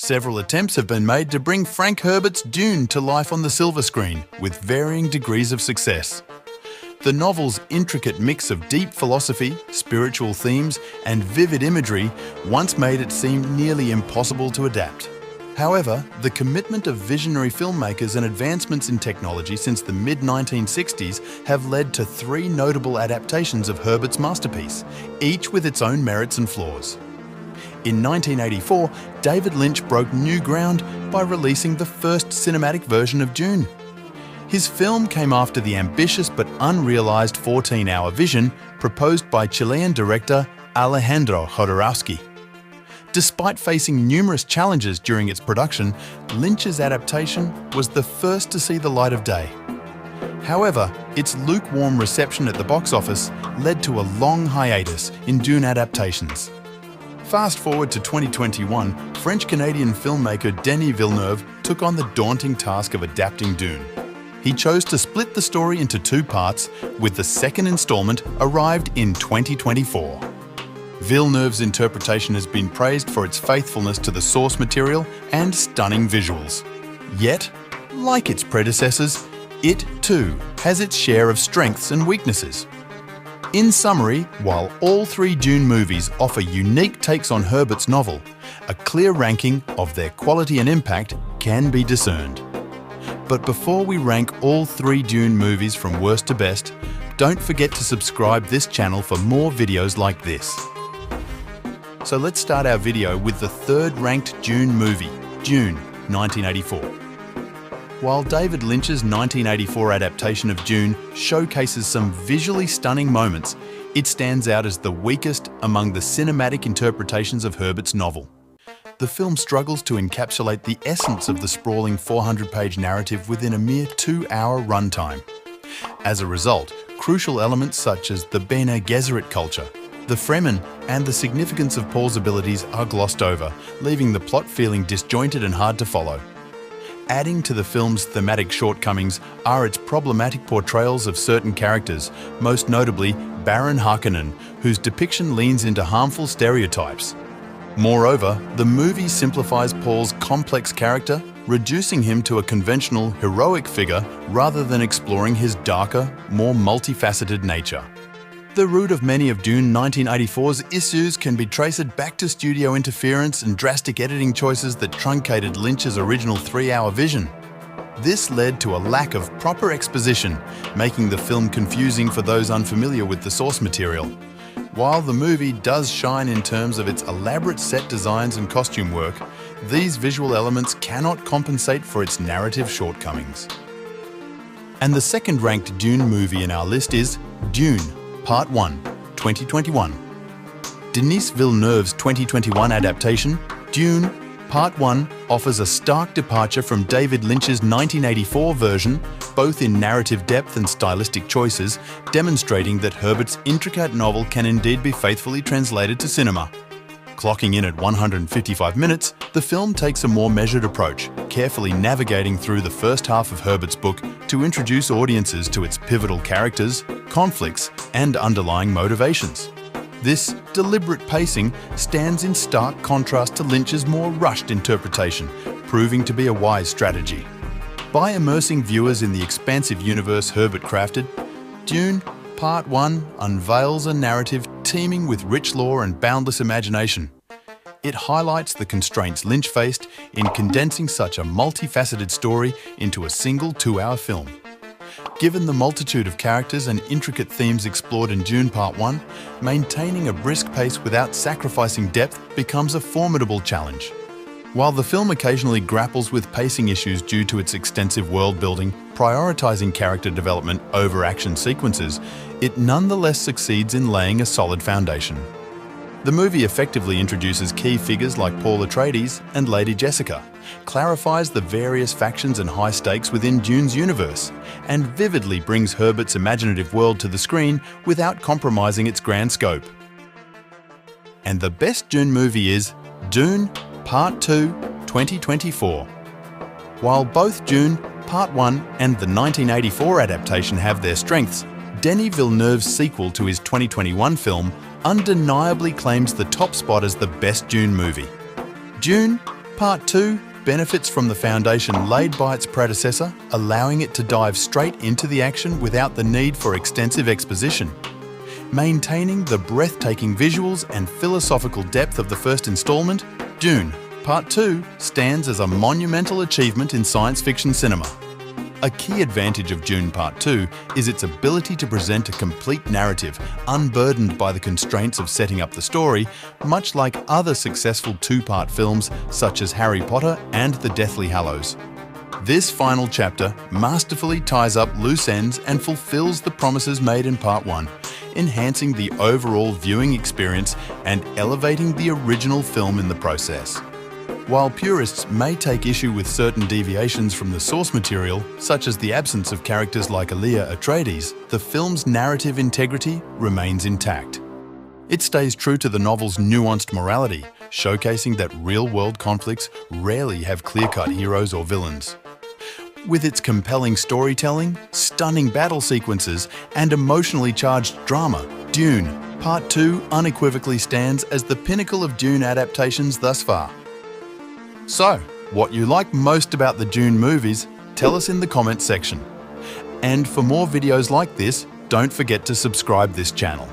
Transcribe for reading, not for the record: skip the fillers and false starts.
Several attempts have been made to bring Frank Herbert's Dune to life on the silver screen, with varying degrees of success. The novel's intricate mix of deep philosophy, spiritual themes, and vivid imagery once made it seem nearly impossible to adapt. However, the commitment of visionary filmmakers and advancements in technology since the mid-1960s have led to 3 notable adaptations of Herbert's masterpiece, each with its own merits and flaws. In 1984, David Lynch broke new ground by releasing the first cinematic version of Dune. His film came after the ambitious but unrealized 14-hour vision proposed by Chilean director Alejandro Jodorowsky. Despite facing numerous challenges during its production, Lynch's adaptation was the first to see the light of day. However, its lukewarm reception at the box office led to a long hiatus in Dune adaptations. Fast forward to 2021, French-Canadian filmmaker Denis Villeneuve took on the daunting task of adapting Dune. He chose to split the story into 2 parts, with the second installment arrived in 2024. Villeneuve's interpretation has been praised for its faithfulness to the source material and stunning visuals. Yet, like its predecessors, it too has its share of strengths and weaknesses. In summary, while all 3 Dune movies offer unique takes on Herbert's novel, a clear ranking of their quality and impact can be discerned. But before we rank all 3 Dune movies from worst to best, don't forget to subscribe this channel for more videos like this. So let's start our video with the 3rd ranked Dune movie, Dune, 1984. While David Lynch's 1984 adaptation of Dune showcases some visually stunning moments, it stands out as the weakest among the cinematic interpretations of Herbert's novel. The film struggles to encapsulate the essence of the sprawling 400-page narrative within a mere 2-hour runtime. As a result, crucial elements such as the Bene Gesserit culture, the Fremen, and the significance of Paul's abilities are glossed over, leaving the plot feeling disjointed and hard to follow. Adding to the film's thematic shortcomings are its problematic portrayals of certain characters, most notably Baron Harkonnen, whose depiction leans into harmful stereotypes. Moreover, the movie simplifies Paul's complex character, reducing him to a conventional, heroic figure rather than exploring his darker, more multifaceted nature. The root of many of Dune 1984's issues can be traced back to studio interference and drastic editing choices that truncated Lynch's original 3-hour vision. This led to a lack of proper exposition, making the film confusing for those unfamiliar with the source material. While the movie does shine in terms of its elaborate set designs and costume work, these visual elements cannot compensate for its narrative shortcomings. And the 2nd ranked Dune movie in our list is Dune, Part 1, 2021. Denis Villeneuve's 2021 adaptation, Dune, Part 1, offers a stark departure from David Lynch's 1984 version, both in narrative depth and stylistic choices, demonstrating that Herbert's intricate novel can indeed be faithfully translated to cinema. Clocking in at 155 minutes, the film takes a more measured approach, carefully navigating through the first half of Herbert's book to introduce audiences to its pivotal characters, conflicts, and underlying motivations. This deliberate pacing stands in stark contrast to Lynch's more rushed interpretation, proving to be a wise strategy. By immersing viewers in the expansive universe Herbert crafted, Dune Part 1 unveils a narrative teeming with rich lore and boundless imagination. It highlights the constraints Lynch faced in condensing such a multifaceted story into a single 2-hour film. Given the multitude of characters and intricate themes explored in Dune Part 1, maintaining a brisk pace without sacrificing depth becomes a formidable challenge. While the film occasionally grapples with pacing issues due to its extensive world building, prioritizing character development over action sequences, it nonetheless succeeds in laying a solid foundation. The movie effectively introduces key figures like Paul Atreides and Lady Jessica, clarifies the various factions and high stakes within Dune's universe, and vividly brings Herbert's imaginative world to the screen without compromising its grand scope. And the best Dune movie is Dune Part 2, 2024. While both Dune Part 1 and the 1984 adaptation have their strengths, Denis Villeneuve's sequel to his 2021 film undeniably claims the top spot as the best Dune movie. Dune Part 2 benefits from the foundation laid by its predecessor, allowing it to dive straight into the action without the need for extensive exposition. Maintaining the breathtaking visuals and philosophical depth of the first installment, Dune, Part 2 stands as a monumental achievement in science fiction cinema. A key advantage of Dune Part 2 is its ability to present a complete narrative, unburdened by the constraints of setting up the story, much like other successful two-part films such as Harry Potter and The Deathly Hallows. This final chapter masterfully ties up loose ends and fulfills the promises made in Part 1, enhancing the overall viewing experience and elevating the original film in the process. While purists may take issue with certain deviations from the source material, such as the absence of characters like Elia Atreides, the film's narrative integrity remains intact. It stays true to the novel's nuanced morality, showcasing that real-world conflicts rarely have clear-cut heroes or villains. With its compelling storytelling, stunning battle sequences, and emotionally charged drama, Dune Part 2 unequivocally stands as the pinnacle of Dune adaptations thus far. So, what you like most about the Dune movies, tell us in the comments section. And for more videos like this, don't forget to subscribe this channel.